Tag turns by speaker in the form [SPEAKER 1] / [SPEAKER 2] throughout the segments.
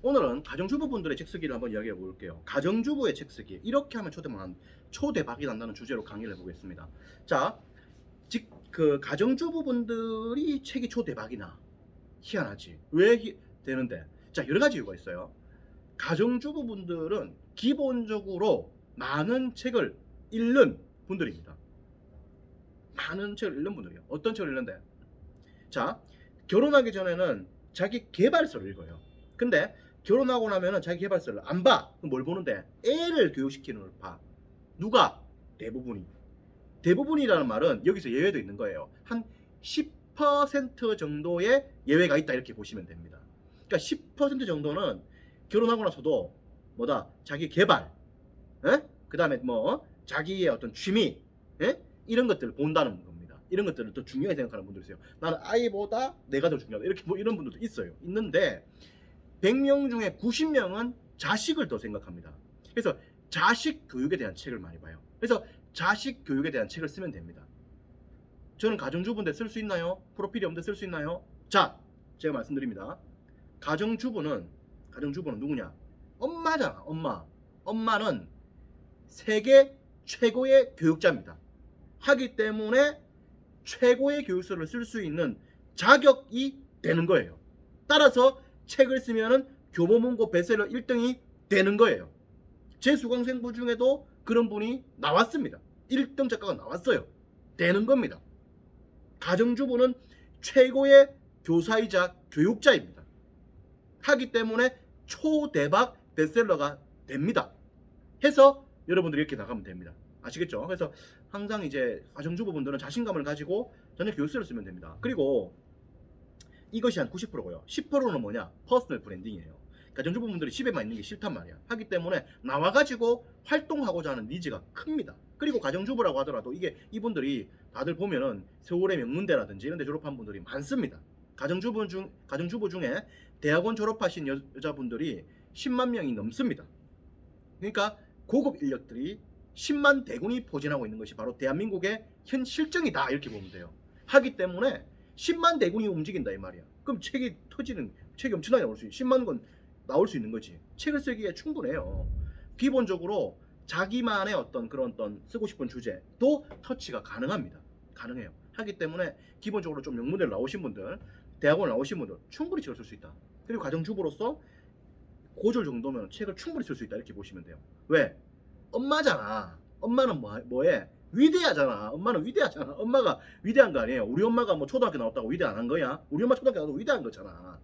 [SPEAKER 1] 오늘은 가정주부분들의 책 쓰기를 한번 이야기해 볼게요. 가정주부의 책 쓰기, 이렇게 하면 초대박이 난다는 주제로 강의를 해보겠습니다. 자, 가정주부분들이 책이 초대박이나 희한하지. 왜 되는데? 자, 여러 가지 이유가 있어요. 가정주부분들은 기본적으로 많은 책을 읽는 분들입니다. 많은 책을 읽는 분들이에요. 어떤 책을 읽는데? 자, 결혼하기 전에는 자기 개발서를 읽어요. 근데 결혼하고 나면은 자기 개발서를 안 봐. 그럼 뭘 보는데? 애를 교육시키는 걸 봐. 누가? 대부분이. 대부분이라는 말은 여기서 예외도 있는 거예요. 한 10% 정도의 예외가 있다, 이렇게 보시면 됩니다. 그러니까 10% 정도는 결혼하고 나서도 뭐다? 자기 개발, 그 다음에 뭐 자기의 어떤 취미, 이런 것들을 본다는 겁니다. 이런 것들을 더 중요하게 생각하는 분들이 있어요. 나는 아이보다 내가 더 중요하다, 이렇게 뭐 이런 분들도 있어요. 있는데 100명 중에 90명은 자식을 더 생각합니다. 그래서 자식 교육에 대한 책을 많이 봐요. 그래서 자식 교육에 대한 책을 쓰면 됩니다. 저는 가정주부인데 쓸 수 있나요? 프로필이 없는데 쓸 수 있나요? 자, 제가 말씀드립니다. 가정주부는 누구냐? 엄마잖아. 엄마는 세계 최고의 교육자입니다. 하기 때문에 최고의 교육서를 쓸 수 있는 자격이 되는 거예요. 따라서 책을 쓰면은 교보문고 베스트셀러 1등이 되는 거예요. 제 수강생분 중에도 그런 분이 나왔습니다. 1등 작가가 나왔어요. 되는 겁니다. 가정주부는 최고의 교사이자 교육자입니다. 하기 때문에 초대박 베스트셀러가 됩니다. 해서 여러분들이 이렇게 나가면 됩니다. 아시겠죠? 그래서 항상 이제 가정주부분들은 자신감을 가지고 전혀 교육서를 쓰면 됩니다. 그리고 이것이 한 90%고요. 10%는 뭐냐? 퍼스널 브랜딩이에요. 가정주부분들이 집에만 있는 게 싫단 말이야. 하기 때문에 나와가지고 활동하고자 하는 니즈가 큽니다. 그리고 가정주부라고 하더라도 이분들이 다들 보면은 서울의 명문대라든지 이런 데 졸업한 분들이 많습니다. 가정주부 중에 대학원 졸업하신 여자분들이 10만 명이 넘습니다. 그러니까 고급 인력들이 10만 대군이 포진하고 있는 것이 바로 대한민국의 현 실정이다, 이렇게 보면 돼요. 하기 때문에 10만 대군이 움직인다, 이 말이야. 그럼 책이 엄청나게 나올 수 있지. 10만 권 나올 수 있는 거지. 책을 쓰기에 충분해요. 기본적으로 자기만의 어떤 쓰고 싶은 주제도 터치가 가능합니다. 가능해요. 하기 때문에 기본적으로 좀 명문대를 나오신 분들, 대학원 나오신 분들 충분히 책을 쓸 수 있다. 그리고 가정주부로서 고졸 정도면 책을 충분히 쓸 수 있다, 이렇게 보시면 돼요. 왜? 엄마잖아. 엄마는 뭐해? 위대하잖아. 엄마는 위대하잖아. 엄마가 위대한 거 아니에요. 우리 엄마가 뭐 초등학교 나왔다고 위대 안 한 거야? 우리 엄마 초등학교 나와도 위대한 거잖아.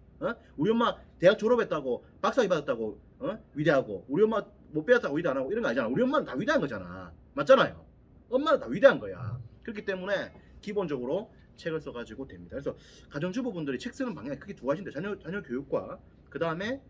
[SPEAKER 1] 우리 엄마 대학 졸업했다고 박사학위 받았다고 위대하고, 우리 엄마 못 배웠다고 위대 안 하고 이런 거 아니잖아. 우리 엄마는 다 위대한 거잖아. 맞잖아요. 엄마는 다 위대한 거야. 그렇기 때문에 기본적으로 책을 써가지고 됩니다. 그래서 가정주부분들이 책 쓰는 방향이 크게 두 가지인데, 자녀 교육과 그 다음에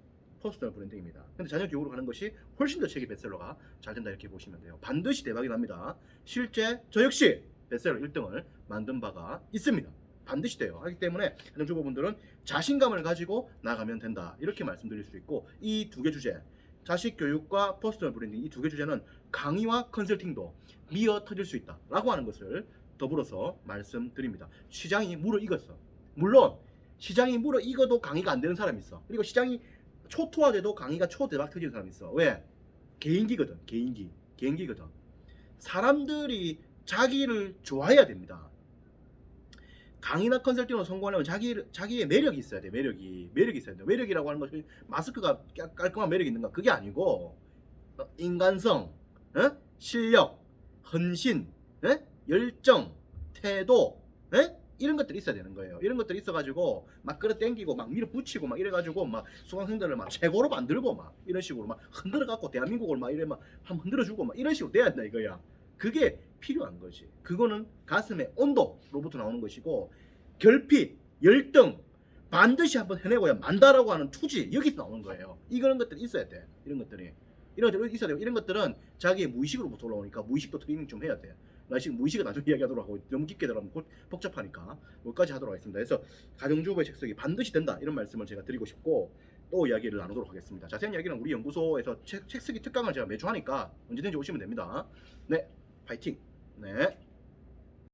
[SPEAKER 1] 퍼스널 브랜딩입니다. 근데 자녀 교육으로 가는 것이 훨씬 더 책이 베스트셀러가 잘 된다, 이렇게 보시면 돼요. 반드시 대박이 납니다. 실제 저 역시 베스트셀러 1등을 만든 바가 있습니다. 반드시 돼요. 하기 때문에 가정주부분들은 자신감을 가지고 나가면 된다, 이렇게 말씀드릴 수 있고, 이 두 개 주제, 자식 교육과 퍼스널 브랜딩, 이 두 개 주제는 강의와 컨설팅도 미어 터질 수 있다 라고 하는 것을 더불어서 말씀드립니다. 시장이 무르익었어. 물론 시장이 무르익어도 강의가 안 되는 사람이 있어. 그리고 시장이 초토화돼도 강의가 초대박 터지는 사람이 있어. 왜? 개인기거든. 개인기거든. 사람들이 자기를 좋아해야 됩니다. 강의나 컨설팅으로 성공하려면 자기의 매력이 있어야 돼. 매력이 있어야 돼. 매력이라고 하는 것이 마스크가 깔끔한 매력이 있는가? 그게 아니고 인간성, 실력, 헌신, 열정, 태도, 이런 것들이 있어야 되는 거예요. 이런 것들이 있어가지고 막 끌어당기고 막 밀어붙이고 막 이래가지고 막 수강생들을 막 최고로 만들고 막 이런 식으로 막 흔들어갖고 대한민국을 막 이래 막 한번 흔들어주고 막 이런 식으로 돼야 된다, 이거야. 그게 필요한 거지. 그거는 가슴의 온도로부터 나오는 것이고, 결핍, 열등 반드시 한번 해내고야 만다라고 하는 투지, 여기서 나오는 거예요. 이런 것들이 있어야 돼. 이런 것들이 있어야 되고, 이런 것들은 자기의 무의식으로부터 올라오니까 무의식도 트레이닝 좀 해야 돼. 나 지금 무의식을 나중에 이야기하도록 하고, 너무 깊게 들어가면 복잡하니까 여기까지 하도록 하겠습니다. 그래서 가정주부의 책 쓰기 반드시 된다, 이런 말씀을 제가 드리고 싶고, 또 이야기를 나누도록 하겠습니다. 자세한 이야기는 우리 연구소에서 책 쓰기 특강을 제가 매주 하니까 언제든지 오시면 됩니다. 네, 파이팅. 네.